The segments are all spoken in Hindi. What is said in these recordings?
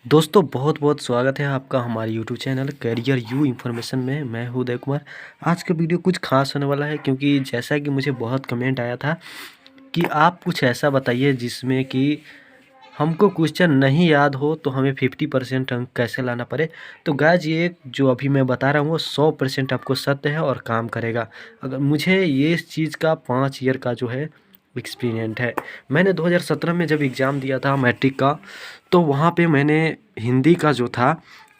दोस्तों बहुत बहुत स्वागत है आपका हमारे YouTube channel career you information में। मैं हूं उदय कुमार। आज का वीडियो कुछ खास होने वाला है क्योंकि जैसा कि मुझे बहुत कमेंट आया था कि आप कुछ ऐसा बताइए जिसमें कि हमको क्वेश्चन नहीं याद हो तो हमें 50% अंक कैसे लाना पड़े। तो गाइज ये जो अभी मैं बता रहा हूँ वो 100% आपको सत्य है और काम करेगा। अगर मुझे ये इस चीज़ का 5 ईयर का जो है एक्सपीरियंट है। मैंने 2017 में जब एग्ज़ाम दिया था मैट्रिक का, तो वहाँ पे मैंने हिंदी का जो था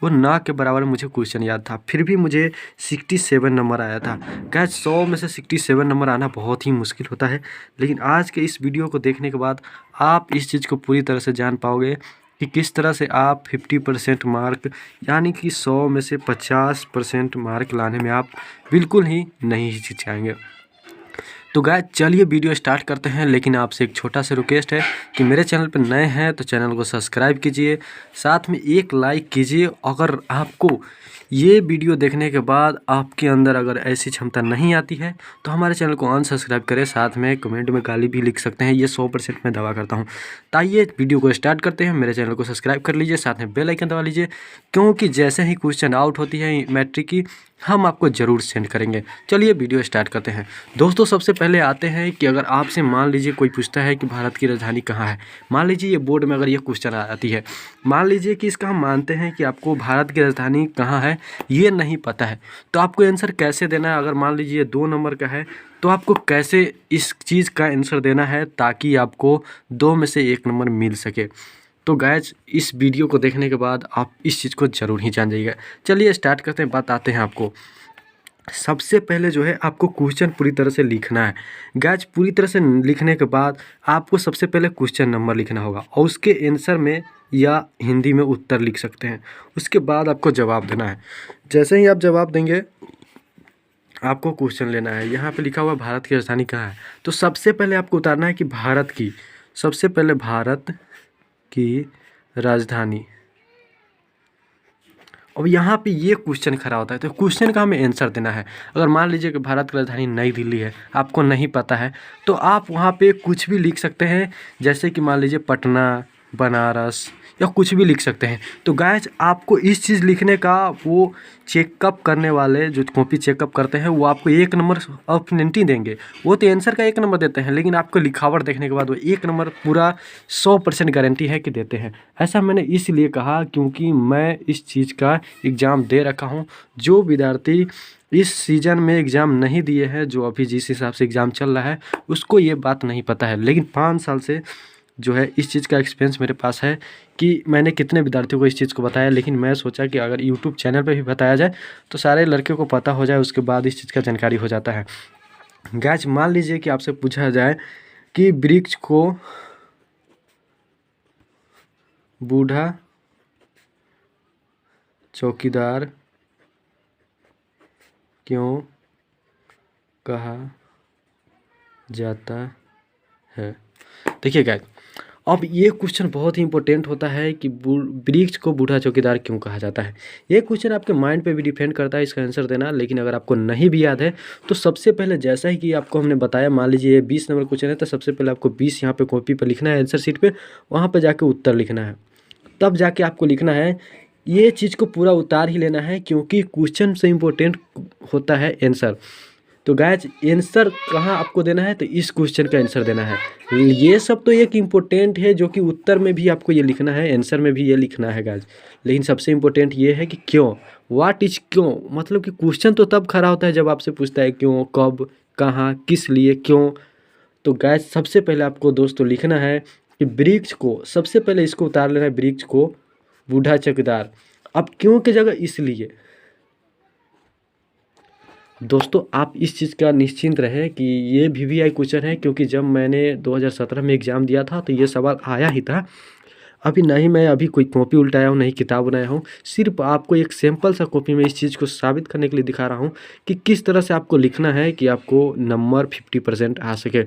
वो ना के बराबर मुझे क्वेश्चन याद था, फिर भी मुझे 67 नंबर आया था। गाइस 100 में से 67 नंबर आना बहुत ही मुश्किल होता है, लेकिन आज के इस वीडियो को देखने के बाद आप इस चीज़ को पूरी तरह से जान पाओगे कि किस तरह से आप 50% मार्क यानी कि 100 में से 50% मार्क लाने में आप बिल्कुल ही नहीं हिचकिचाएंगे। तो गाइस चलिए वीडियो स्टार्ट करते हैं, लेकिन आपसे एक छोटा सा रिक्वेस्ट है कि मेरे चैनल पर नए हैं तो चैनल को सब्सक्राइब कीजिए, साथ में एक लाइक कीजिए। अगर आपको ये वीडियो देखने के बाद आपके अंदर अगर ऐसी क्षमता नहीं आती है तो हमारे चैनल को अनसब्सक्राइब करें, साथ में कमेंट में गाली भी लिख सकते हैं, ये 100% मैं दावा करता हूँ। तो आइए वीडियो को स्टार्ट करते हैं। मेरे चैनल को सब्सक्राइब कर लीजिए, साथ में बेल आइकन दबा लीजिए, क्योंकि जैसे ही क्वेश्चन आउट होती है मैट्रिक की हम आपको ज़रूर सेंड करेंगे। चलिए वीडियो स्टार्ट करते हैं। दोस्तों सबसे पहले आते हैं कि अगर आपसे मान लीजिए कोई पूछता है कि भारत की राजधानी कहाँ है। मान लीजिए ये बोर्ड में अगर ये क्वेश्चन आती है, मान लीजिए कि इसका हम मानते हैं कि आपको भारत की राजधानी कहाँ है ये नहीं पता है, तो आपको आंसर कैसे देना है। अगर मान लीजिए 2 नंबर का है तो आपको कैसे इस चीज़ का आंसर देना है ताकि आपको 2 में से 1 नंबर मिल सके। तो गाइज इस वीडियो को देखने के बाद आप इस चीज़ को ज़रूर ही जान जाइएगा। चलिए स्टार्ट करते हैं, बात आते हैं आपको। सबसे पहले जो है आपको क्वेश्चन पूरी तरह से लिखना है। गाइज पूरी तरह से लिखने के बाद आपको सबसे पहले क्वेश्चन नंबर लिखना होगा और उसके आंसर में या हिंदी में उत्तर लिख सकते हैं। उसके बाद आपको जवाब देना है। जैसे ही आप जवाब देंगे आपको क्वेश्चन लेना है। यहाँ पे लिखा हुआ भारत की राजधानी कहाँ है, तो सबसे पहले आपको उतारना है कि भारत की, सबसे पहले भारत की राजधानी। अब यहाँ पे ये क्वेश्चन खड़ा होता है, तो क्वेश्चन का हमें आंसर देना है। अगर मान लीजिए कि भारत की राजधानी नई दिल्ली है, आपको नहीं पता है, तो आप वहाँ पे कुछ भी लिख सकते हैं, जैसे कि मान लीजिए पटना, बनारस या कुछ भी लिख सकते हैं। तो गाइज आपको इस चीज़ लिखने का वो चेकअप करने वाले जो कॉपी चेकअप करते हैं वो आपको 1 नंबर अपॉर्चुनिटी देंगे। वो तो आंसर का 1 नंबर देते हैं, लेकिन आपको लिखावट देखने के बाद वो 1 नंबर पूरा 100% गारंटी है कि देते हैं। ऐसा मैंने इसलिए कहा क्योंकि मैं इस चीज़ का एग्ज़ाम दे रखा हूँ। जो विद्यार्थी इस सीज़न में एग्ज़ाम नहीं दिए हैं, जो अभी जिस हिसाब से एग्ज़ाम चल रहा है, उसको ये बात नहीं पता है, लेकिन 5 साल से जो है इस चीज़ का एक्सपीरियंस मेरे पास है कि मैंने कितने विद्यार्थियों को इस चीज़ को बताया। लेकिन मैं सोचा कि अगर यूट्यूब चैनल पे भी बताया जाए तो सारे लड़कियों को पता हो जाए, उसके बाद इस चीज़ का जानकारी हो जाता है। गाइस मान लीजिए कि आपसे पूछा जाए कि वृक्ष को बूढ़ा चौकीदार क्यों कहा जाता है। देखिए गाइस, अब ये क्वेश्चन बहुत ही इंपॉर्टेंट होता है कि वृक्ष को बूढ़ा चौकीदार क्यों कहा जाता है। ये क्वेश्चन आपके माइंड पे भी डिपेंड करता है इसका आंसर देना। लेकिन अगर आपको नहीं भी याद है तो सबसे पहले जैसा ही कि आपको हमने बताया, मान लीजिए ये 20 नंबर क्वेश्चन है, तो सबसे पहले आपको 20 यहाँ पे कॉपी पर लिखना है, आंसर शीट पे, वहाँ पर जाके उत्तर लिखना है। तब जाके आपको लिखना है, ये चीज़ को पूरा उतार ही लेना है क्योंकि क्वेश्चन से इम्पोर्टेंट होता है आंसर। तो गाइज आंसर कहाँ आपको देना है, तो इस क्वेश्चन का आंसर देना है। ये सब तो एक इम्पोर्टेंट है जो कि उत्तर में भी आपको ये लिखना है, आंसर में भी ये लिखना है गाइज। लेकिन सबसे इम्पोर्टेंट ये है कि क्यों, व्हाट इज क्यों, मतलब कि क्वेश्चन तो तब खड़ा होता है जब आपसे पूछता है क्यों, कब, कहाँ, किस लिए, क्यों। तो गाइज सबसे पहले आपको दोस्तों लिखना है कि वृक्ष को, सबसे पहले इसको उतार लेना है, वृक्ष को बूढ़ा चौकीदार। अब क्यों की जगह इसलिए। दोस्तों आप इस चीज़ का निश्चिंत रहे कि ये वीवीआई क्वेश्चन है, क्योंकि जब मैंने 2017 में एग्ज़ाम दिया था तो ये सवाल आया ही था। अभी नहीं मैं अभी कोई कॉपी उल्टाया हूँ, नहीं किताब बनाया हूँ, सिर्फ आपको एक सैम्पल सा कॉपी में इस चीज़ को साबित करने के लिए दिखा रहा हूँ कि किस तरह से आपको लिखना है कि आपको नंबर 50% आ सके।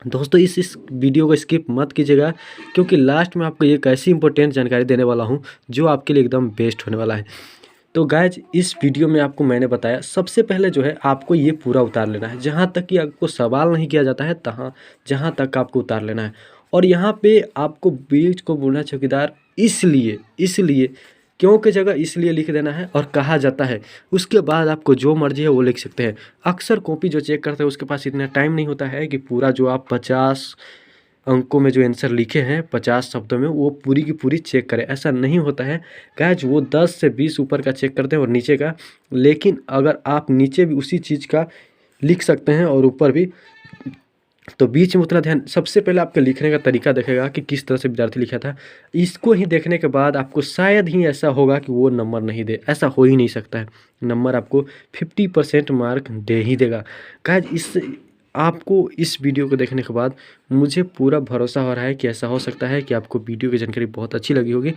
दोस्तों इस वीडियो को स्किप मत कीजिएगा, क्योंकि लास्ट में आपको एक ऐसी इंपॉर्टेंट जानकारी देने वाला हूँ जो आपके लिए एकदम बेस्ट होने वाला है। तो गाइज इस वीडियो में आपको मैंने बताया, सबसे पहले जो है आपको ये पूरा उतार लेना है, जहाँ तक कि आपको सवाल नहीं किया जाता है जहाँ तक आपको उतार लेना है। और यहाँ पे आपको बीच को बोलना चौकीदार इसलिए क्यों की जगह इसलिए लिख देना है और कहा जाता है। उसके बाद आपको जो मर्जी है वो लिख सकते हैं। अक्सर कॉपी जो चेक करते हैं उसके पास इतना टाइम नहीं होता है कि पूरा जो आप 50 अंकों में जो आंसर लिखे हैं 50 शब्दों में वो पूरी की पूरी चेक करें, ऐसा नहीं होता है गाइज। वो 10 से 20 ऊपर का चेक करते हैं और नीचे का। लेकिन अगर आप नीचे भी उसी चीज़ का लिख सकते हैं और ऊपर भी, तो बीच में उतना ध्यान, सबसे पहले आपके लिखने का तरीका देखेगा कि किस तरह से विद्यार्थी लिखा था। इसको ही देखने के बाद आपको शायद ही ऐसा होगा कि वो नंबर नहीं दे, ऐसा हो ही नहीं सकता है। नंबर आपको 50% मार्क दे ही देगा। गाइज आपको इस वीडियो को देखने के बाद मुझे पूरा भरोसा हो रहा है कि ऐसा हो सकता है कि आपको वीडियो की जानकारी बहुत अच्छी लगी होगी।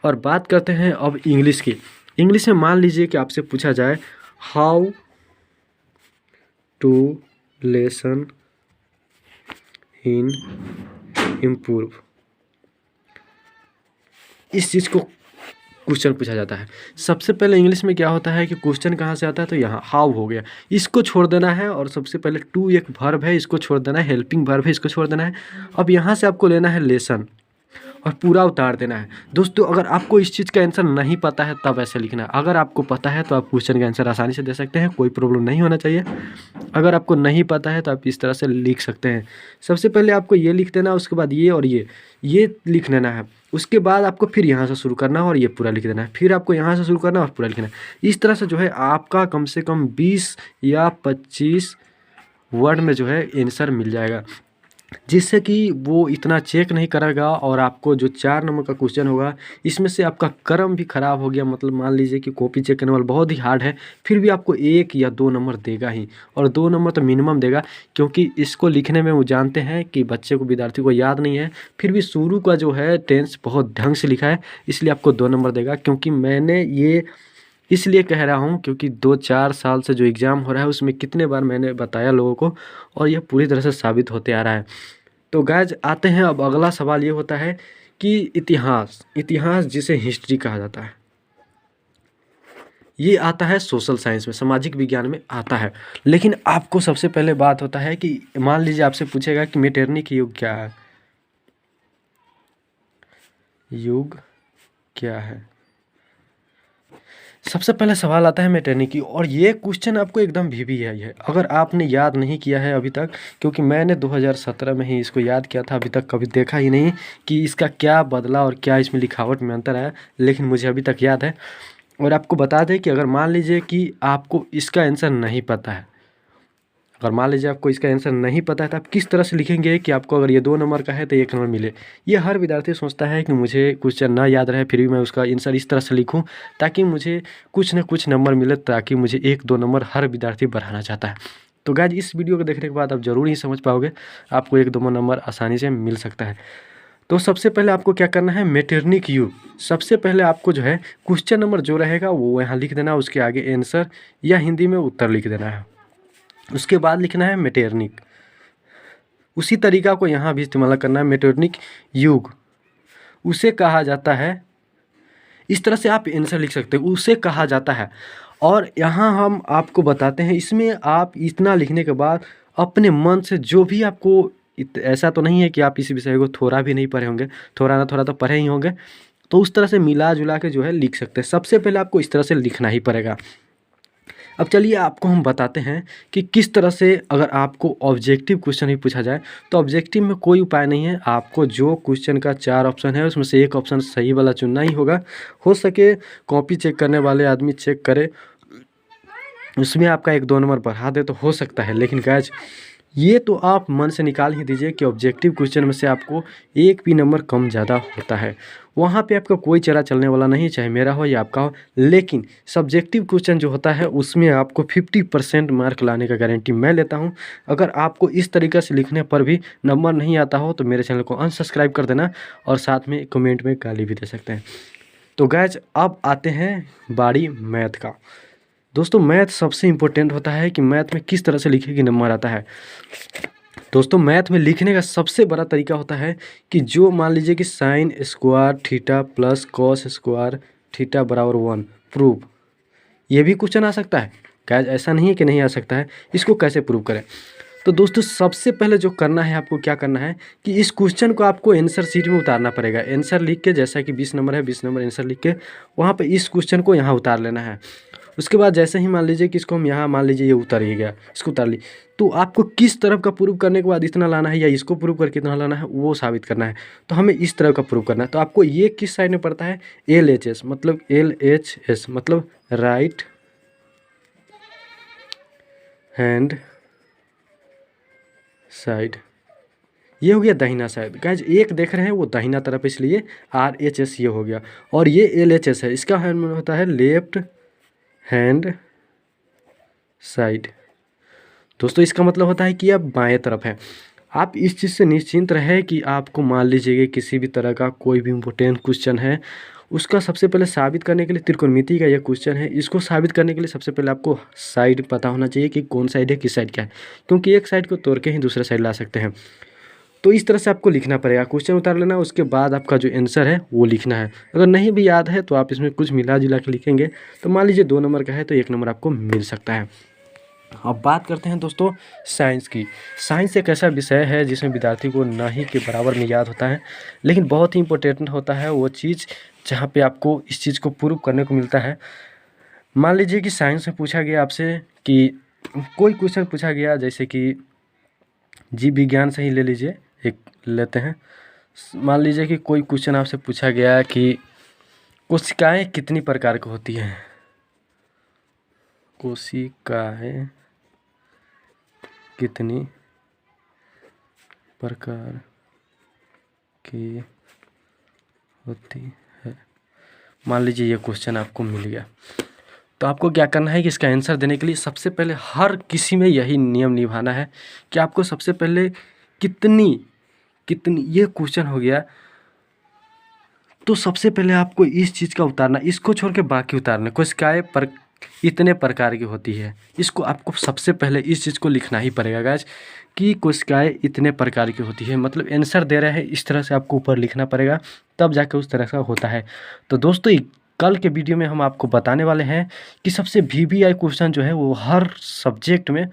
और बात करते हैं अब इंग्लिश की। इंग्लिश में मान लीजिए कि आपसे पूछा जाए how to lesson in improve, इस चीज़ को क्वेश्चन पूछा जाता है। सबसे पहले इंग्लिश में क्या होता है कि क्वेश्चन कहाँ से आता है, तो यहाँ हाउ हो गया, इसको छोड़ देना है। और सबसे पहले टू एक वर्ब है, इसको छोड़ देना है, हेल्पिंग वर्ब है, इसको छोड़ देना है। अब यहाँ से आपको लेना है लेसन और पूरा उतार देना है। दोस्तों अगर आपको इस चीज़ का आंसर नहीं पता है तब ऐसे लिखना है। अगर आपको पता है तो आप क्वेश्चन का आंसर आसानी से दे सकते हैं, कोई प्रॉब्लम नहीं होना चाहिए। अगर आपको नहीं पता है तो आप इस तरह से लिख सकते हैं। सबसे पहले आपको ये लिख देना, उसके बाद ये और ये लिख लेना है। उसके बाद आपको फिर यहाँ से शुरू करना है और ये पूरा लिख देना है। फिर आपको यहाँ से शुरू करना है और पूरा लिखना है। इस तरह से जो है आपका कम से कम 20 या 25 वर्ड में जो है आंसर मिल जाएगा, जिससे कि वो इतना चेक नहीं करेगा। और आपको जो 4 नंबर का क्वेश्चन होगा इसमें से आपका क्रम भी ख़राब हो गया, मतलब मान लीजिए कि कॉपी चेक करने वाला बहुत ही हार्ड है, फिर भी आपको 1 या 2 नंबर देगा ही। और 2 नंबर तो मिनिमम देगा, क्योंकि इसको लिखने में वो जानते हैं कि बच्चे को, विद्यार्थी को याद नहीं है, फिर भी शुरू का जो है टेंस बहुत ढंग से लिखा है, इसलिए आपको 2 नंबर देगा। क्योंकि मैंने ये इसलिए कह रहा हूँ क्योंकि 2-4 साल से जो एग्ज़ाम हो रहा है उसमें कितने बार मैंने बताया लोगों को, और यह पूरी तरह से साबित होते आ रहा है। तो गाइज आते हैं, अब अगला सवाल ये होता है कि इतिहास जिसे हिस्ट्री कहा जाता है, ये आता है सोशल साइंस में, सामाजिक विज्ञान में आता है। लेकिन आपको सबसे पहले बात होता है कि मान लीजिए आपसे पूछेगा कि मेटरनिटी युग क्या है, युग क्या है। सबसे पहले सवाल आता है मेटरनिटी, और ये क्वेश्चन आपको एकदम भी है अगर आपने याद नहीं किया है अभी तक, क्योंकि मैंने 2017 में ही इसको याद किया था, अभी तक कभी देखा ही नहीं कि इसका क्या बदला और क्या इसमें लिखावट में अंतर आया, लेकिन मुझे अभी तक याद है। और आपको बता दें कि अगर मान लीजिए कि आपको इसका आंसर नहीं पता है, अगर मान लीजिए आपको इसका आंसर नहीं पता है तो आप किस तरह से लिखेंगे कि आपको अगर ये 2 नंबर का है तो 1 नंबर मिले। ये हर विद्यार्थी सोचता है कि मुझे क्वेश्चन ना याद रहे, फिर भी मैं उसका आंसर इस तरह से लिखूं ताकि मुझे कुछ ना कुछ नंबर मिले, ताकि मुझे 1-2 नंबर हर विद्यार्थी बढ़ाना चाहता है। तो गाइज इस वीडियो को देखने के बाद आप ज़रूर ही समझ पाओगे, आपको 1-2 नंबर आसानी से मिल सकता है। तो सबसे पहले आपको क्या करना है, मेटरनिटी युग। सबसे पहले आपको जो है क्वेश्चन नंबर जो रहेगा वो यहाँ लिख देना, उसके आगे आंसर या हिंदी में उत्तर लिख देना है। उसके बाद लिखना है मेटरनिक। उसी तरीका को यहाँ भी इस्तेमाल करना है, मेटरनिक युग उसे कहा जाता है। इस तरह से आप आंसर लिख सकते हैं, उसे कहा जाता है। और यहाँ हम आपको बताते हैं, इसमें आप इतना लिखने के बाद अपने मन से जो भी आपको, ऐसा तो नहीं है कि आप इस विषय को थोड़ा भी नहीं पढ़े होंगे, थोड़ा ना थोड़ा तो पढ़े ही होंगे, तो उस तरह से मिला जुला के जो है लिख सकते हैं। सबसे पहले आपको इस तरह से लिखना ही पड़ेगा। अब चलिए आपको हम बताते हैं कि किस तरह से, अगर आपको ऑब्जेक्टिव क्वेश्चन ही पूछा जाए तो ऑब्जेक्टिव में कोई उपाय नहीं है। आपको जो क्वेश्चन का 4 ऑप्शन है उसमें से एक ऑप्शन सही वाला चुनना ही होगा। हो सके कॉपी चेक करने वाले आदमी चेक करे, उसमें आपका 1-2 नंबर बढ़ा दे तो हो सकता है, लेकिन गाइज ये तो आप मन से निकाल ही दीजिए कि ऑब्जेक्टिव क्वेश्चन में से आपको 1 भी नंबर कम ज़्यादा होता है। वहाँ पे आपका कोई चला चलने वाला नहीं, चाहे मेरा हो या आपका हो। लेकिन सब्जेक्टिव क्वेश्चन जो होता है उसमें आपको 50% मार्क लाने का गारंटी मैं लेता हूँ। अगर आपको इस तरीके से लिखने पर भी नंबर नहीं आता हो तो मेरे चैनल को अनसब्सक्राइब कर देना, और साथ में कमेंट में गाली भी दे सकते हैं। तो गाइज अब आते हैं बारी मैथ का। दोस्तों मैथ सबसे इम्पोर्टेंट होता है कि मैथ में किस तरह से लिखे कि नंबर आता है। दोस्तों मैथ में लिखने का सबसे बड़ा तरीका होता है कि जो मान लीजिए कि sine square theta plus cos square theta बराबर 1 प्रूव, ये भी क्वेश्चन आ सकता है। गाइस ऐसा नहीं है कि नहीं आ सकता है। इसको कैसे प्रूव करें, तो दोस्तों सबसे पहले जो करना है, आपको क्या करना है कि इस क्वेश्चन को आपको आंसर शीट में उतारना पड़ेगा। आंसर लिख के, जैसा कि 20 नंबर है, 20 नंबर आंसर लिख के वहाँ पे इस क्वेश्चन को यहाँ उतार लेना है। उसके बाद जैसे ही मान लीजिए कि इसको हम यहाँ, मान लीजिए ये उतर ही गया, इसको उतार ली, तो आपको किस तरफ का प्रूव करने के बाद इतना लाना है या इसको प्रूव करके इतना लाना है वो साबित करना है। तो हमें इस तरह का प्रूव करना है। तो आपको ये किस साइड में पड़ता है, LHS, मतलब LHS मतलब राइट हैंड साइड, ये हो गया दाहिना साइड। गाइज एक देख रहे हैं वो दाहिना तरफ, इसलिए RHS ये हो गया। और ये LHS है, इसका हैंड होता है लेफ्ट हैंड साइड। दोस्तों इसका मतलब होता है कि आप बाएं तरफ है। आप इस चीज़ से निश्चिंत रहे कि आपको मान लीजिए किसी भी तरह का कोई भी इम्पोर्टेंट क्वेश्चन है, उसका सबसे पहले साबित करने के लिए, त्रिकोणमिति का यह क्वेश्चन है, इसको साबित करने के लिए सबसे पहले आपको साइड पता होना चाहिए कि कौन साइड है, किस साइड क्या है, क्योंकि एक साइड को तोड़ के ही दूसरे साइड ला सकते हैं। तो इस तरह से आपको लिखना पड़ेगा, क्वेश्चन उतार लेना, उसके बाद आपका जो आंसर है वो लिखना है। अगर नहीं भी याद है तो आप इसमें कुछ मिला जुला के लिखेंगे, तो मान लीजिए 2 नंबर का है तो 1 नंबर आपको मिल सकता है। अब बात करते हैं दोस्तों साइंस की। साइंस एक ऐसा विषय है जिसमें विद्यार्थी को ना ही के बराबर में याद होता है, लेकिन बहुत ही इम्पोर्टेंट होता है वो चीज़ जहाँ पे आपको इस चीज़ को प्रूव करने को मिलता है। मान लीजिए कि साइंस में पूछा गया आपसे कि कोई क्वेश्चन पूछा गया, जैसे कि जीव विज्ञान से ही ले लीजिए, एक लेते हैं। मान लीजिए कि कोई क्वेश्चन आपसे पूछा गया कि कोशिकाएं कितनी प्रकार की होती हैं, कोशिकाएं कितनी प्रकार की होती है। मान लीजिए ये क्वेश्चन आपको मिल गया, तो आपको क्या करना है कि इसका आंसर देने के लिए सबसे पहले हर किसी में यही नियम निभाना है कि आपको सबसे पहले कितनी ये क्वेश्चन हो गया, तो सबसे पहले आपको इस चीज़ का उतारना, इसको छोड़ के बाकी उतारना। कोशिकाएं इतने प्रकार की होती है, इसको आपको सबसे पहले इस चीज़ को लिखना ही पड़ेगा गाइस कि कोशिकाएं इतने प्रकार की होती है। मतलब आंसर दे रहे हैं इस तरह से आपको ऊपर लिखना पड़ेगा, तब जाके उस तरह का होता है। तो दोस्तों कल के वीडियो में हम आपको बताने वाले हैं कि सबसे VBI क्वेश्चन जो है वो हर सब्जेक्ट में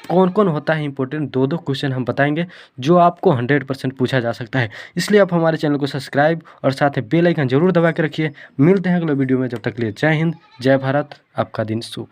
कौन कौन होता है इंपॉर्टेंट, 2 क्वेश्चन हम बताएंगे जो आपको 100% पूछा जा सकता है। इसलिए आप हमारे चैनल को सब्सक्राइब और साथ में बेल आइकन जरूर दबा के रखिए। मिलते हैं अगले वीडियो में, जब तक के लिए जय हिंद, जय भारत, आपका दिन शुभ।